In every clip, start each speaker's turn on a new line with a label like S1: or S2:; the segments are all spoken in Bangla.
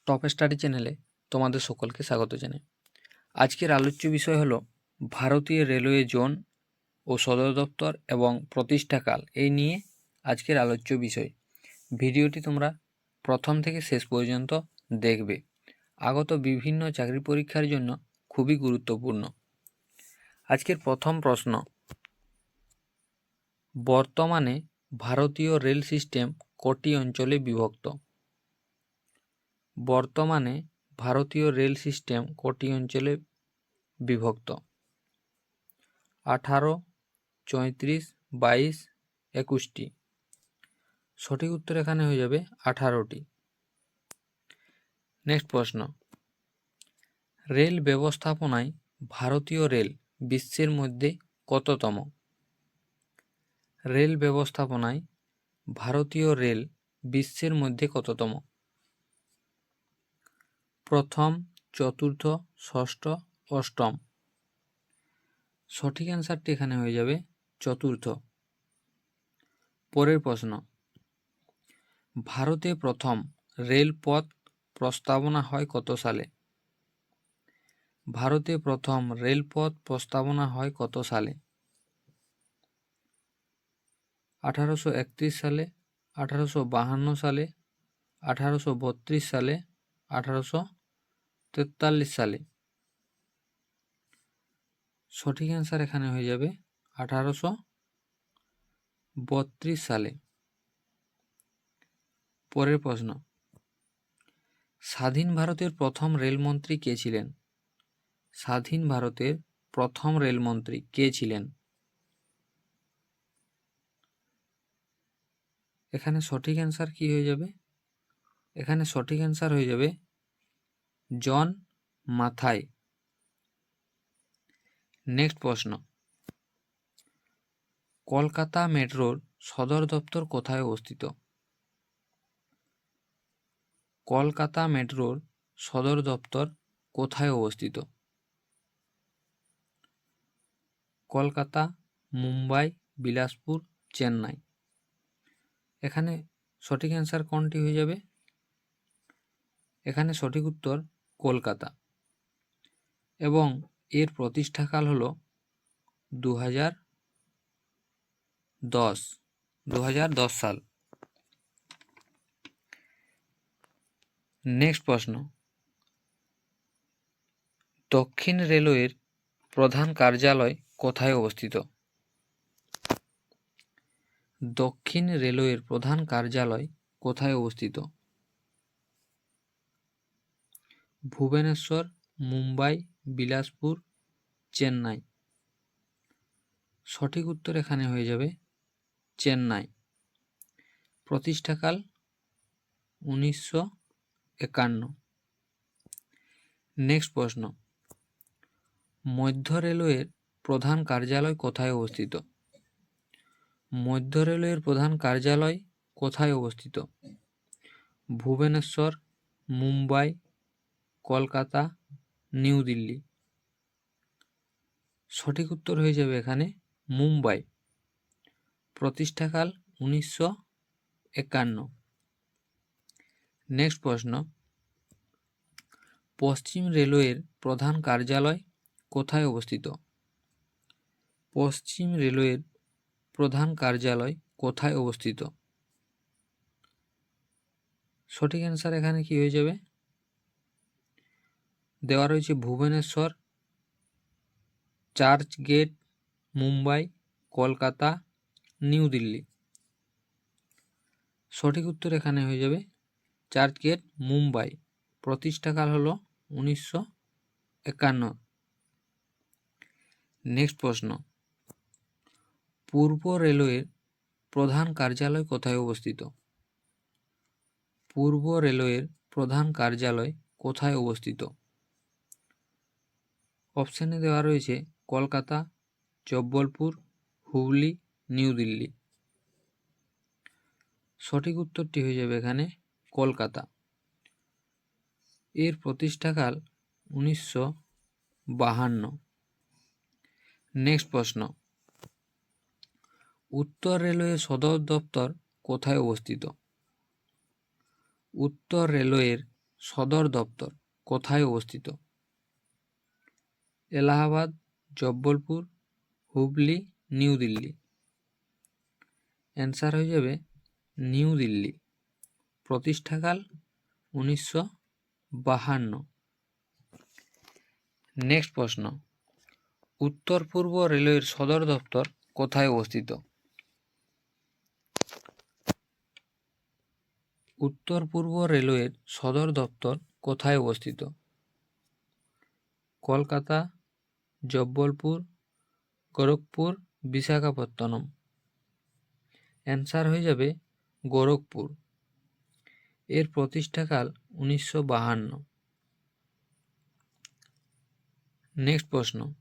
S1: টপ স্টাডি চ্যানেলে তোমাদের সকলকে স্বাগত জানাই। আজকের আলোচ্য বিষয় হলো ভারতীয় রেলওয়ে জোন ও সদর দপ্তর এবং প্রতিষ্ঠাকাল, এই নিয়ে আজকের আলোচ্য বিষয়। ভিডিওটি তোমরা প্রথম থেকে শেষ পর্যন্ত দেখবে। আগত বিভিন্ন চাকরি পরীক্ষার জন্য খুবই গুরুত্বপূর্ণ। আজকের প্রথম প্রশ্ন, বর্তমানে ভারতীয় রেল সিস্টেম কটি অঞ্চলে বিভক্ত? বর্তমানে ভারতীয় রেল সিস্টেম কটি অঞ্চলে বিভক্ত? 18, 34, 22, 21টি। সঠিক উত্তর এখানে হয়ে যাবে 18টি। নেক্সট প্রশ্ন, রেল ব্যবস্থাপনায় ভারতীয় রেল বিশ্বের মধ্যে কততম? রেল ব্যবস্থাপনায় ভারতীয় রেল বিশ্বের মধ্যে কততম? প্রথম, চতুর্থ, ষষ্ঠ, অষ্টম। সঠিক অ্যান্সারটি এখানে হয়ে যাবে চতুর্থ। পরের প্রশ্ন, ভারতে প্রথম রেলপথ প্রস্তাবনা হয় কত সালে? ভারতে প্রথম রেলপথ প্রস্তাবনা হয় কত সালে? 1831 সালে, 1852 সালে, 1832 সালে, 1843 সালে। সঠিক অ্যান্সার এখানে হয়ে যাবে 1832 সালে। পরের প্রশ্ন, স্বাধীন ভারতের প্রথম রেলমন্ত্রী কে ছিলেন? স্বাধীন ভারতের প্রথম রেলমন্ত্রী কে ছিলেন? এখানে সঠিক অ্যান্সার কি হয়ে যাবে? এখানে সঠিক অ্যান্সার হয়ে যাবে জন মাথাই। নেক্সট প্রশ্ন, কলকাতা মেট্রোর সদর দপ্তর কোথায় অবস্থিত? কলকাতা মেট্রোর সদর দপ্তর কোথায় অবস্থিত? কলকাতা, মুম্বাই, বিলাসপুর, চেন্নাই। এখানে সঠিক অ্যান্সার কোনটি হয়ে যাবে? এখানে সঠিক উত্তর কলকাতা, এবং এর প্রতিষ্ঠাকাল হলো 2010 সাল। নেক্সট প্রশ্ন, দক্ষিণ রেলওয়ের প্রধান কার্যালয় কোথায় অবস্থিত? দক্ষিণ রেলওয়ের প্রধান কার্যালয় কোথায় অবস্থিত? ভুবনেশ্বর, মুম্বাই, বিলাসপুর, চেন্নাই। সঠিক উত্তর এখানে হয়ে যাবে চেন্নাই। প্রতিষ্ঠাকাল 1951। নেক্সট প্রশ্ন, মধ্য রেলওয়ের প্রধান কার্যালয় কোথায় অবস্থিত? মধ্য রেলওয়ের প্রধান কার্যালয় কোথায় অবস্থিত? ভুবনেশ্বর, মুম্বাই, কলকাতা, নিউ দিল্লি। সঠিক উত্তর হয়ে যাবে এখানে মুম্বাই। প্রতিষ্ঠাকাল 1951। নেক্সট প্রশ্ন, পশ্চিম রেলওয়ের প্রধান কার্যালয় কোথায় অবস্থিত? পশ্চিম রেলওয়ের প্রধান কার্যালয় কোথায় অবস্থিত? সঠিক অ্যান্সার এখানে কি হয়ে যাবে? দেওয়া রয়েছে ভুবনেশ্বর, চার্চ গেট, মুম্বাই, কলকাতা, নিউ দিল্লি। সঠিক উত্তর এখানে হয়ে যাবে চার্চ গেট, মুম্বাই। প্রতিষ্ঠাকাল হলো 1951। নেক্সট প্রশ্ন, পূর্ব রেলওয়ের প্রধান কার্যালয় কোথায় অবস্থিত? পূর্ব রেলওয়ের প্রধান কার্যালয় কোথায় অবস্থিত? অপশানে দেওয়া রয়েছে কলকাতা, জব্বলপুর, হুগলি, নিউ দিল্লি। সঠিক উত্তরটি হয়ে যাবে এখানে কলকাতা। এর প্রতিষ্ঠাকাল 1952। নেক্সট প্রশ্ন, উত্তর রেলওয়ে সদর দপ্তর কোথায় অবস্থিত? উত্তর রেলওয়ের সদর দপ্তর কোথায় অবস্থিত? এলাহাবাদ, জব্বলপুর, হুগলি, নিউ দিল্লি। অ্যান্সার হয়ে যাবে নিউ দিল্লি। প্রতিষ্ঠাকাল 1952। নেক্সট প্রশ্ন, উত্তর পূর্ব রেলওয়ের সদর দপ্তর কোথায় অবস্থিত? উত্তর পূর্ব রেলওয়ের সদর দপ্তর কোথায় অবস্থিত? কলকাতা, জব্বলপুর, গোরখপুর, বিশাখাপত্তনম। অ্যান্সার হয়ে যাবে গোরখপুর। এর প্রতিষ্ঠাকাল 1952। নেক্সট প্রশ্ন,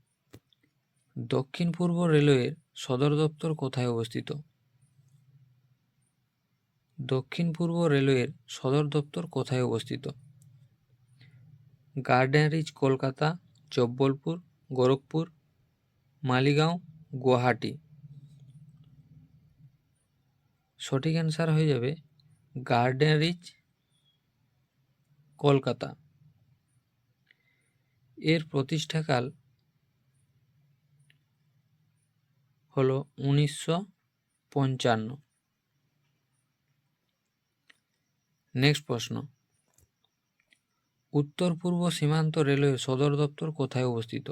S1: দক্ষিণ পূর্ব রেলওয়ের সদর দপ্তর কোথায় অবস্থিত? দক্ষিণ পূর্ব রেলওয়ের সদর দপ্তর কোথায় অবস্থিত? গার্ডেন রিচ, কলকাতা, জব্বলপুর, গোরখপুর, মালিগাঁও, গুয়াহাটি। সঠিক অ্যান্সার হয়ে যাবে গার্ডেন রিচ, কলকাতা। এর প্রতিষ্ঠাকাল হলো 1955। নেক্সট প্রশ্ন, উত্তর পূর্ব সীমান্ত রেলওয়ের সদর দপ্তর কোথায় অবস্থিত?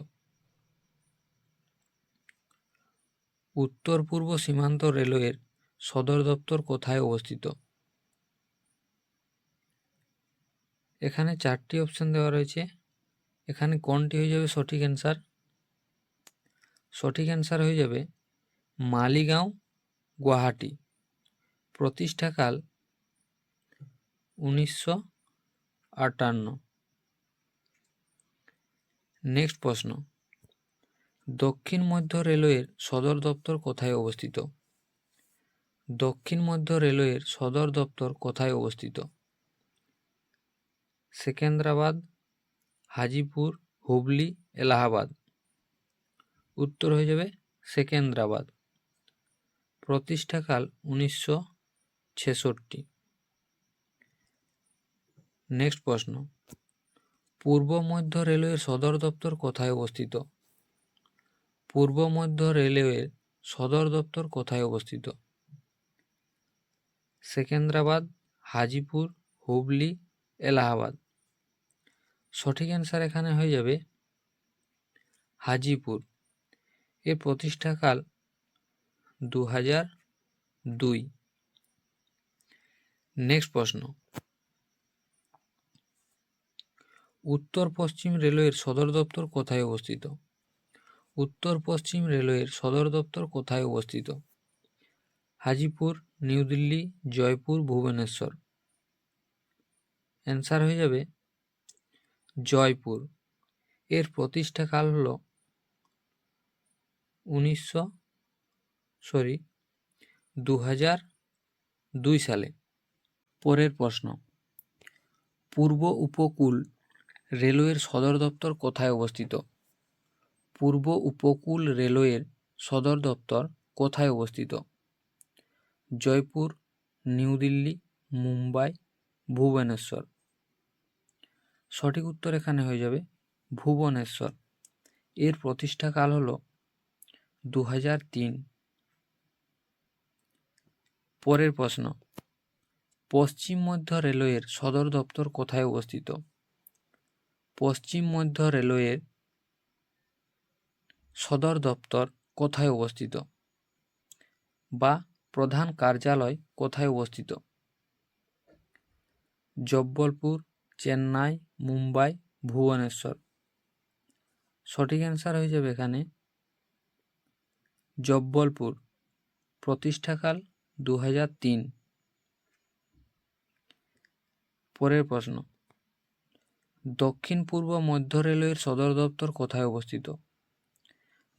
S1: উত্তর পূর্ব সীমান্ত রেলওয়ের সদর দপ্তর কোথায় অবস্থিত? এখানে 4টি অপশন দেওয়া রয়েছে। এখানে কোনটি হয়ে যাবে সঠিক অ্যান্সার? সঠিক অ্যান্সার হয়ে যাবে মালিগাঁও, গুয়াহাটি। প্রতিষ্ঠাকাল 1958। নেক্সট প্রশ্ন, দক্ষিণ মধ্য রেলওয়ের সদর দপ্তর কোথায় অবস্থিত? দক্ষিণ মধ্য রেলওয়ের সদর দপ্তর কোথায় অবস্থিত? সেকেন্দ্রাবাদ, হাজিপুর, হুগলি, এলাহাবাদ। উত্তর হয়ে যাবে সেকেন্দ্রাবাদ। প্রতিষ্ঠাকাল 1966। নেক্সট প্রশ্ন, পূর্ব মধ্য রেলওয়ের সদর দপ্তর কোথায় অবস্থিত? পূর্ব মধ্য রেলওয়ের সদর দপ্তর কোথায় অবস্থিত? সেকেন্দ্রাবাদ, হাজিপুর, হুগলি, এলাহাবাদ। সঠিক অ্যান্সার এখানে হয়ে যাবে হাজিপুর। এর প্রতিষ্ঠাকাল 2002। নেক্সট প্রশ্ন, উত্তর পশ্চিম রেলওয়ের সদর দপ্তর কোথায় অবস্থিত? উত্তর পশ্চিম রেলওয়ের সদর দপ্তর কোথায় অবস্থিত? হাজিপুর, নিউ দিল্লি, জয়পুর, ভুবনেশ্বর। অ্যান্সার হয়ে যাবে জয়পুর। এর প্রতিষ্ঠাকাল হল 2002 সালে। পরের প্রশ্ন, পূর্ব উপকূল রেলওয়ের সদর দপ্তর কোথায় অবস্থিত? পূর্ব উপকূল রেলওয়ের সদর দপ্তর কোথায় অবস্থিত? জয়পুর, নিউ দিল্লি, মুম্বাই, ভুবনেশ্বর। সঠিক উত্তর এখানে হয়ে যাবে ভুবনেশ্বর। এর প্রতিষ্ঠাকাল হল 2003। পরের প্রশ্ন, পশ্চিম মধ্য রেলওয়ের সদর দপ্তর কোথায় অবস্থিত? পশ্চিম মধ্য রেলওয়ের সদর দপ্তর কোথায় অবস্থিত বা প্রধান কার্যালয় কোথায় অবস্থিত? জব্বলপুর, চেন্নাই, মুম্বাই, ভুবনেশ্বর। সঠিক অ্যান্সার হয়ে যাবে এখানে জব্বলপুর। প্রতিষ্ঠাকাল 2003। পরের প্রশ্ন, দক্ষিণ পূর্ব মধ্য রেলওয়ের সদর দপ্তর কোথায় অবস্থিত?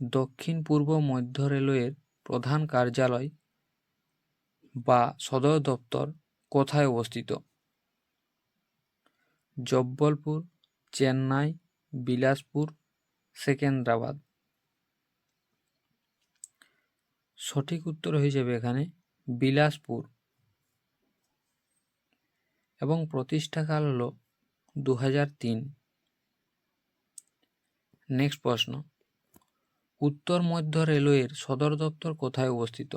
S1: দক্ষিণ পূর্ব মধ্য রেলওয়ের প্রধান কার্যালয় বা সদর দপ্তর কোথায় অবস্থিত? জব্বলপুর, চেন্নাই, বিলাসপুর, সেকেন্দ্রাবাদ। সঠিক উত্তর হয়ে যাবে এখানে বিলাসপুর এবং প্রতিষ্ঠাকাল হল 2003। নেক্সট প্রশ্ন, উত্তর মধ্য রেলওয়ের সদর দপ্তর কোথায় অবস্থিত?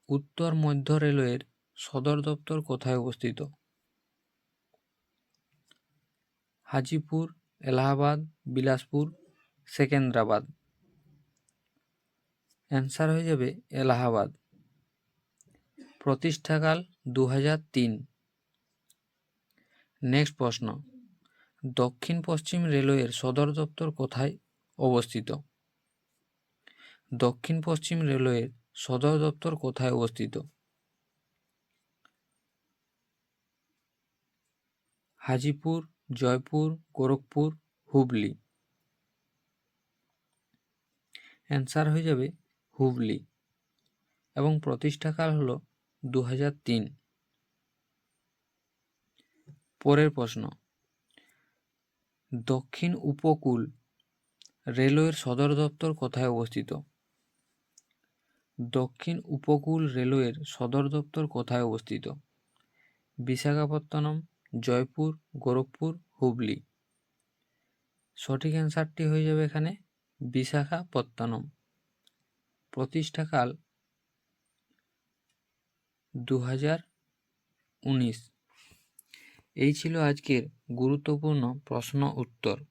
S1: উত্তর মধ্য রেলওয়ের সদর দপ্তর কোথায় অবস্থিত? হাজিপুর, এলাহাবাদ, বিলাসপুর, সেকেন্দ্রাবাদ। অ্যান্সার হয়ে যাবে এলাহাবাদ। প্রতিষ্ঠাকাল 2003। নেক্সট প্রশ্ন, দক্ষিণ পশ্চিম রেলওয়ের সদর দপ্তর কোথায় অবস্থিত? দক্ষিণ পশ্চিম রেলওয়ের সদর দপ্তর কোথায় অবস্থিত? হাজিপুর, জয়পুর, গোরখপুর, হুগলি। অ্যান্সার হয়ে যাবে হুগলি এবং প্রতিষ্ঠাকাল হলো 2003। পরের প্রশ্ন, দক্ষিণ উপকূল রেলওয়ের সদর দপ্তর কোথায় অবস্থিত? দক্ষিণ উপকূল রেলওয়ের সদর দপ্তর কোথায় অবস্থিত? বিশাখাপত্তনম, জয়পুর, গোরখপুর, হুগলি। সঠিক অ্যান্সারটি হয়ে যাবে এখানে বিশাখাপত্তনম। প্রতিষ্ঠাকাল 2019। এই ছিল আজকের গুরুত্বপূর্ণ প্রশ্ন উত্তর।